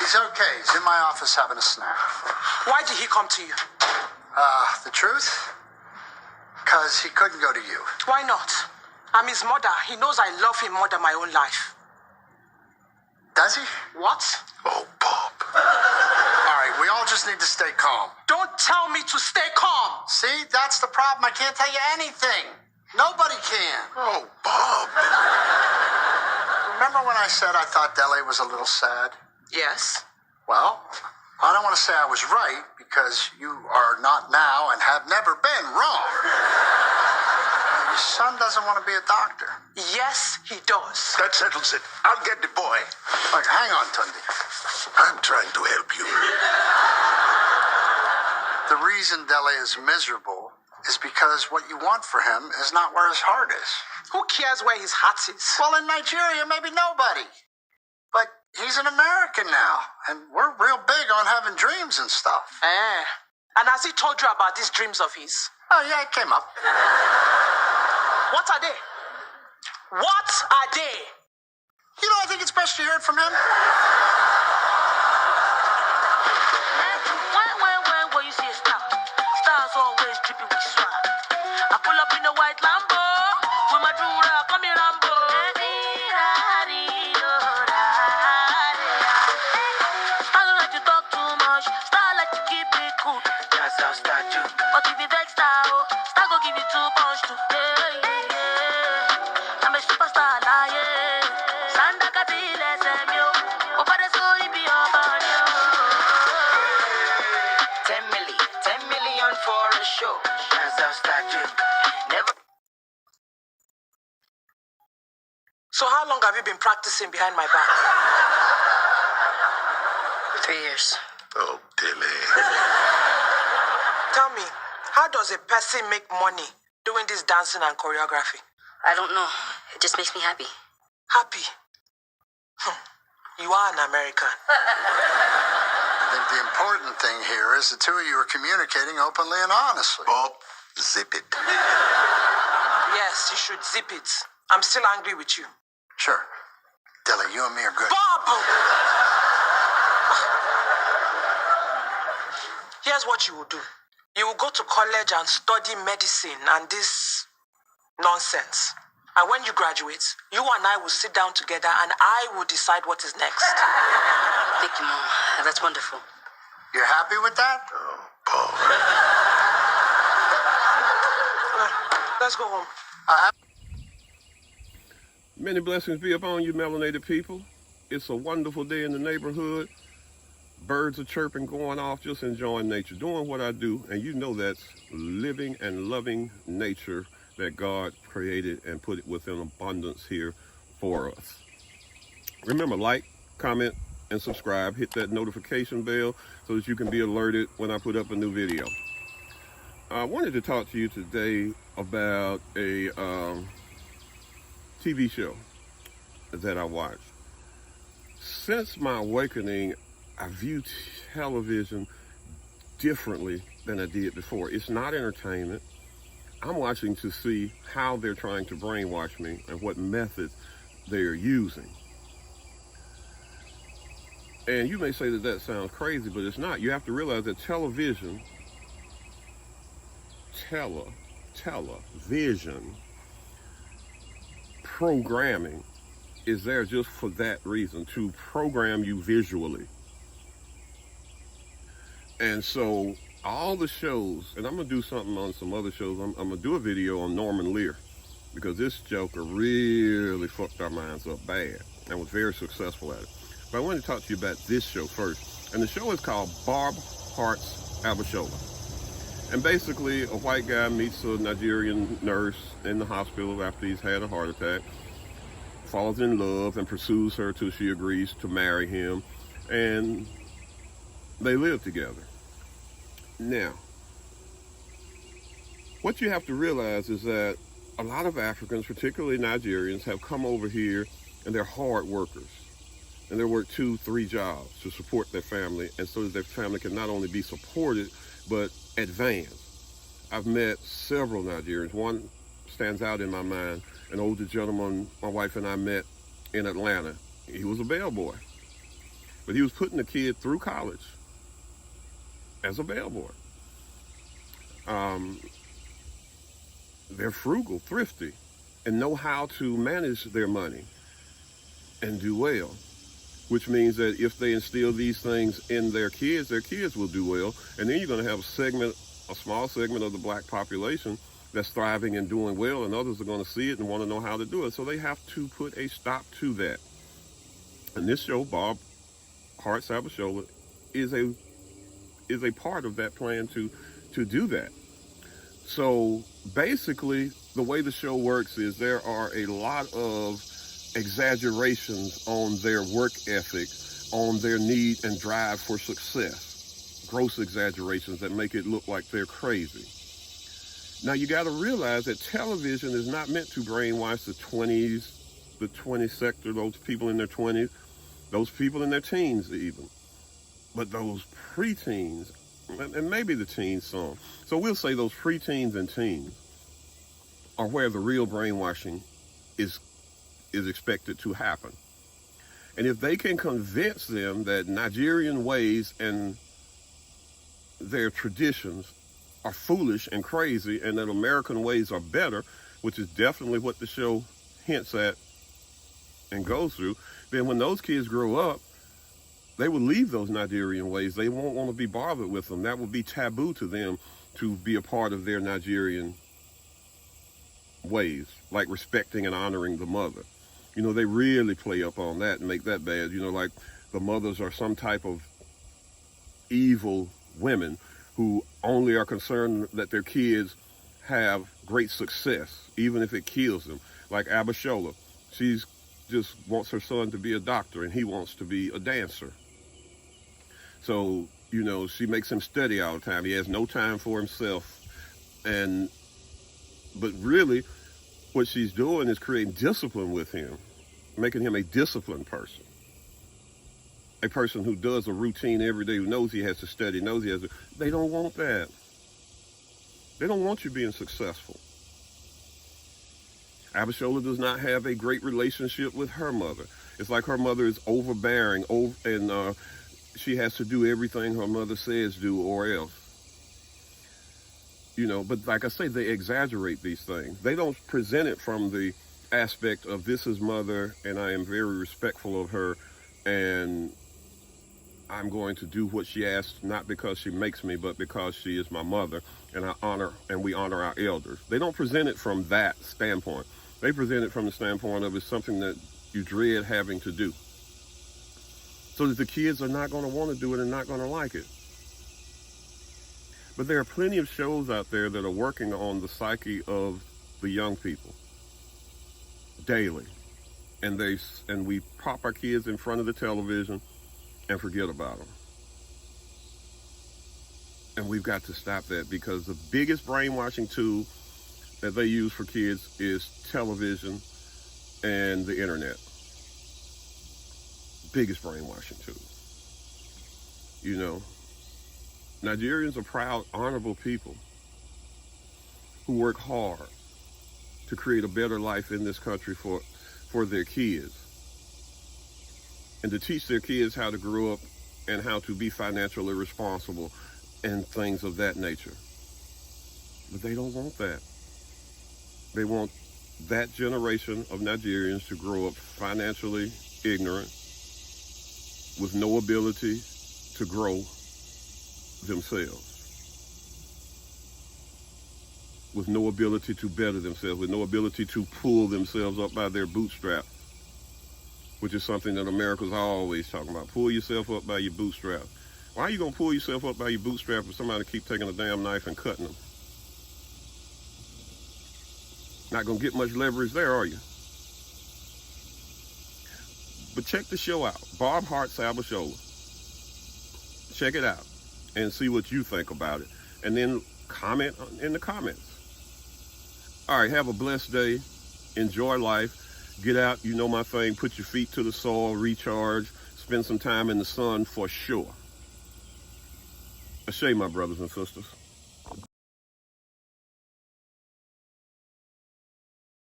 He's okay. He's in my office having a snack. Why did he come to you? The truth? Because he couldn't go to you. Why not? I'm his mother. He knows I love him more than my own life. Does he? What? Oh, Bob. All right, we all just need to stay calm. Don't tell me to stay calm. See, that's the problem. I can't tell you anything. Nobody can. Oh, Bob. Remember when I said I thought Dele was a little sad? Yes. Well, I don't want to say I was right because you are not now and have never been wrong. Your son doesn't want to be a doctor. Yes, he does. That settles it. I'll get the boy. Look, hang on, Tundi. I'm trying to help you. The reason Dele is miserable is because what you want for him is not where his heart is. Who cares where his heart is? Well, in Nigeria, maybe nobody. But he's an American now, and we're real big on having dreams and stuff. And has he told you about these dreams of his? Oh, yeah, it came up. What are they? What are they? You know, I think it's best you hear it from him. When you see a star, stars always dripping with swag. I pull up in a white Lambo with my Dura coming Rambo. Star don't like to talk too much, star like to keep it cool. That's how star do. But if you vex star, star go give you 2 punch too. I'm a superstar, yeah. Sanda Katile Semyo, Opare so be your body. 10 million for a show. That's how star do. Never. So how long have you been practicing behind my back? 3 years. Oh, Dele. Tell me, how does a person make money doing this dancing and choreography? I don't know. It just makes me happy. Happy? You are an American. I think the important thing here is the two of you are communicating openly and honestly. Bob, zip it. Yes, you should zip it. I'm still angry with you. Sure. Dele, you and me are good. Bob! Here's what you will do. You will go to college and study medicine and this nonsense. And when you graduate, you and I will sit down together and I will decide what is next. Thank you, Mom. That's wonderful. You're happy with that? Oh, Bob. Let's go home. Many blessings be upon you, melanated people. It's a wonderful day in the neighborhood. Birds are chirping, going off, just enjoying nature, doing what I do. And you know that's living and loving nature that God created and put it within abundance here for us. Remember, like, comment, and subscribe. Hit that notification bell so that you can be alerted when I put up a new video. I wanted to talk to you today about a TV show that I watched. Since my awakening, I view television differently than I did before. It's not entertainment. I'm watching to see how they're trying to brainwash me and what methods they're using. And you may say that that sounds crazy, but it's not. You have to realize that television programming is there just for that reason, to program you visually. And so all the shows, and I'm going to do something on some other shows. I'm going to do a video on Norman Lear because this joker really fucked our minds up bad and was very successful at it. But I want to talk to you about this show first. And the show is called Barb Hart's Abishola. And basically, a white guy meets a Nigerian nurse in the hospital after he's had a heart attack, falls in love and pursues her till she agrees to marry him, and they live together. Now, what you have to realize is that a lot of Africans, particularly Nigerians, have come over here and they're hard workers. And they work 2-3 jobs to support their family, and so that their family can not only be supported, but advance. I've met several Nigerians. One stands out in my mind, an older gentleman my wife and I met in Atlanta. He was a bellboy. But he was putting the kid through college as a bellboy. They're frugal, thrifty, and know how to manage their money and do well, which means that if they instill these things in their kids will do well. And then you're going to have a small segment of the black population that's thriving and doing well, and others are going to see it and want to know how to do it. So they have to put a stop to that. And this show, Bob Hart Sabashola, is a part of that plan to do that. So basically, the way the show works is there are a lot of exaggerations on their work ethic, on their need and drive for success. Gross exaggerations that make it look like they're crazy. Now you got to realize that television is not meant to brainwash the 20 sector, those people in their 20s, those people in their teens even. But those preteens, and maybe the teens some. So we'll say those preteens and teens are where the real brainwashing is expected to happen. And if they can convince them that Nigerian ways and their traditions are foolish and crazy and that American ways are better, which is definitely what the show hints at and goes through, then when those kids grow up, they will leave those Nigerian ways. They won't want to be bothered with them. That will be taboo to them to be a part of their Nigerian ways, like respecting and honoring the mother. You know, they really play up on that and make that bad. You know, like the mothers are some type of evil women who only are concerned that their kids have great success, even if it kills them. Like Abishola, she's just wants her son to be a doctor and he wants to be a dancer. So, you know, she makes him study all the time. He has no time for himself. But really, what she's doing is creating discipline with him, making him a disciplined person. A person who does a routine every day, who knows he has to study, knows he has to. They don't want that. They don't want you being successful. Abishola does not have a great relationship with her mother. It's like her mother is overbearing, and she has to do everything her mother says do or else. You know, but like I say, they exaggerate these things. They don't present it from the aspect of this is mother and I am very respectful of her and I'm going to do what she asks, not because she makes me, but because she is my mother and we honor our elders. They don't present it from that standpoint. They present it from the standpoint of it's something that you dread having to do. So that the kids are not going to want to do it and not going to like it. But there are plenty of shows out there that are working on the psyche of the young people daily. And we pop our kids in front of the television and forget about them. And we've got to stop that because the biggest brainwashing tool that they use for kids is television and the internet. Biggest brainwashing tool. You know, Nigerians are proud, honorable people who work hard to create a better life in this country for their kids and to teach their kids how to grow up and how to be financially responsible and things of that nature. But they don't want that. They want that generation of Nigerians to grow up financially ignorant, with no ability to grow themselves, with no ability to better themselves, with no ability to pull themselves up by their bootstraps, which is something that America's always talking about. Pull yourself up by your bootstraps. Why are you going to pull yourself up by your bootstraps if somebody keep taking a damn knife and cutting them? Not going to get much leverage there, are you? But check the show out, Bob Hart Sabashola. Check it out and see what you think about it. And then comment in the comments. All right, have a blessed day. Enjoy life. Get out, you know my thing. Put your feet to the soil, recharge. Spend some time in the sun for sure. Ashay, my brothers and sisters.